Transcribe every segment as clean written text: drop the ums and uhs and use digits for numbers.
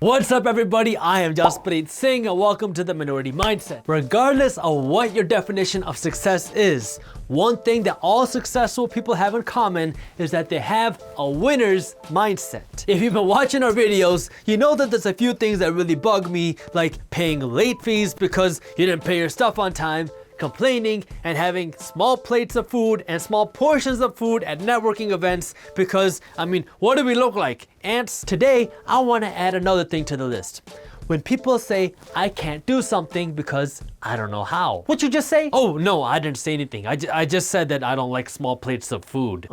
What's up everybody, I am Jaspreet Singh and welcome to the Minority Mindset. Regardless of what your definition of success is, one thing that all successful people have in common is that they have a winner's mindset. If you've been watching our videos, you know that there's a few things that really bug me, like paying late fees because you didn't pay your stuff on time, complaining, and having small plates of food and small portions of food at networking events because, what do we look like? Ants? Today, I want to add another thing to the list. When people say, I can't do something because I don't know how. What'd you just say? Oh, no, I didn't say anything. I just said that I don't like small plates of food.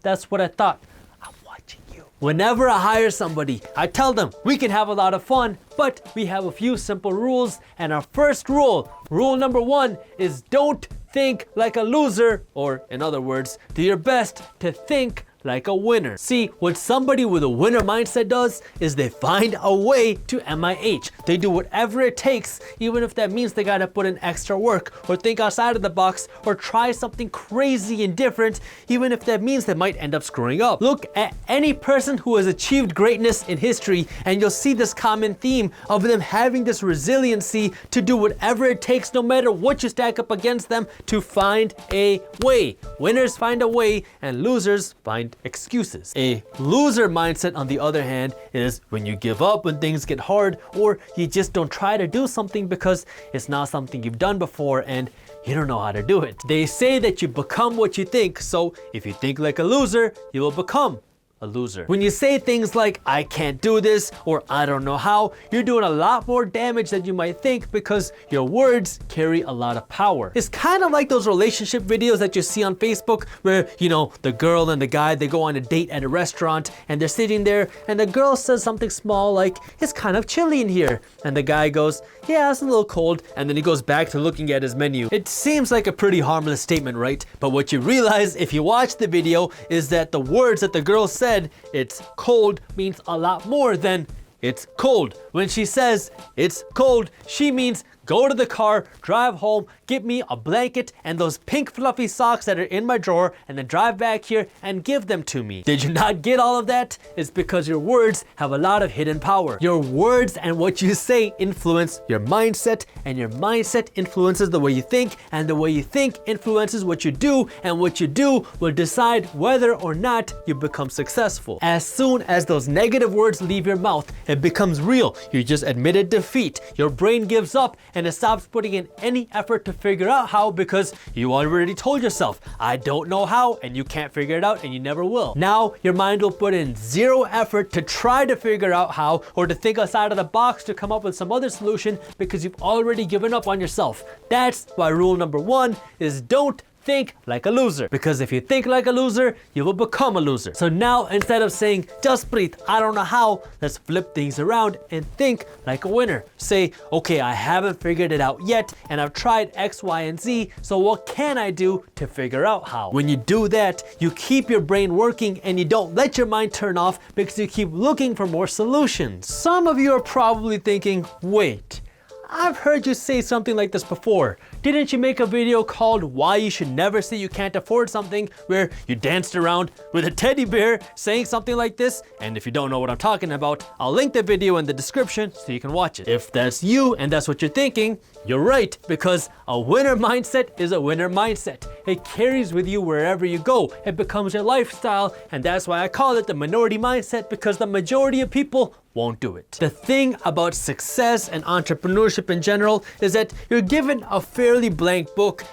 That's what I thought. I'm watching you. Whenever I hire somebody, I tell them we can have a lot of fun, but we have a few simple rules. And our first rule number one, is don't think like a loser, or in other words, do your best to think like a winner. See, what somebody with a winner mindset does is they find a way to MIH. They do whatever it takes, even if that means they gotta put in extra work or think outside of the box or try something crazy and different, even if that means they might end up screwing up. Look at any person who has achieved greatness in history and you'll see this common theme of them having this resiliency to do whatever it takes, no matter what you stack up against them, to find a way. Winners find a way and losers find excuses. A loser mindset, on the other hand, is when you give up when things get hard, or you just don't try to do something because it's not something you've done before and you don't know how to do it. They say that you become what you think, so if you think like a loser, you will become a loser. When you say things like, I can't do this, or I don't know how, you're doing a lot more damage than you might think because your words carry a lot of power. It's kind of like those relationship videos that you see on Facebook where, the girl and the guy, they go on a date at a restaurant and they're sitting there and the girl says something small like, it's kind of chilly in here. And the guy goes, yeah, it's a little cold. And then he goes back to looking at his menu. It seems like a pretty harmless statement, right? But what you realize if you watch the video is that the words that the girl said, it's cold, means a lot more than it's cold. When she says it's cold, she means go to the car, drive home, get me a blanket and those pink fluffy socks that are in my drawer, and then drive back here and give them to me. Did you not get all of that? It's because your words have a lot of hidden power. Your words and what you say influence your mindset, and your mindset influences the way you think, and the way you think influences what you do, and what you do will decide whether or not you become successful. As soon as those negative words leave your mouth, it becomes real. You just admitted defeat. Your brain gives up and it stops putting in any effort to figure out how because you already told yourself, I don't know how, and you can't figure it out and you never will. Now your mind will put in zero effort to try to figure out how or to think outside of the box to come up with some other solution because you've already given up on yourself. That's why rule number one is don't think like a loser, because if you think like a loser, you will become a loser. So now instead of saying, Jaspreet, I don't know how, let's flip things around and think like a winner. Say, okay, I haven't figured it out yet and I've tried X, Y, and Z, so what can I do to figure out how? When you do that, you keep your brain working and you don't let your mind turn off because you keep looking for more solutions. Some of you are probably thinking, wait, I've heard you say something like this before. Didn't you make a video called Why You Should Never Say You Can't Afford Something, where you danced around with a teddy bear saying something like this? And if you don't know what I'm talking about, I'll link the video in the description so you can watch it. If that's you and that's what you're thinking, you're right, because a winner mindset is a winner mindset. It carries with you wherever you go. It becomes your lifestyle, and that's why I call it the minority mindset, because the majority of people won't do it. The thing about success and entrepreneurship in general is that you're given a fairly blank book.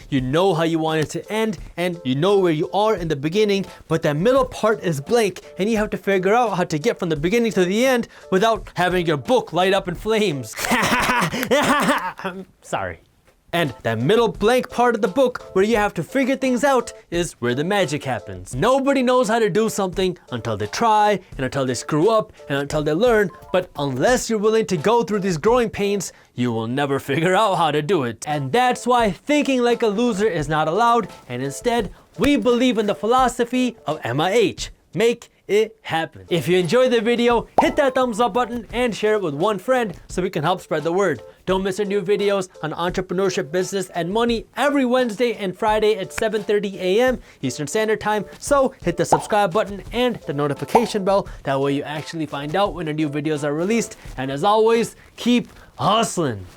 You know how you want it to end and you know where you are in the beginning, but that middle part is blank and you have to figure out how to get from the beginning to the end without having your book light up in flames. Sorry. And that middle blank part of the book where you have to figure things out is where the magic happens. Nobody knows how to do something until they try, and until they screw up, and until they learn. But unless you're willing to go through these growing pains, you will never figure out how to do it. And that's why thinking like a loser is not allowed, and instead, we believe in the philosophy of MIH. Make it happen. If you enjoyed the video, hit that thumbs up button and share it with one friend so we can help spread the word. Don't miss our new videos on entrepreneurship, business, and money every Wednesday and Friday at 7:30 a.m. Eastern Standard Time. So hit the subscribe button and the notification bell. That way you actually find out when our new videos are released. And as always, keep hustling.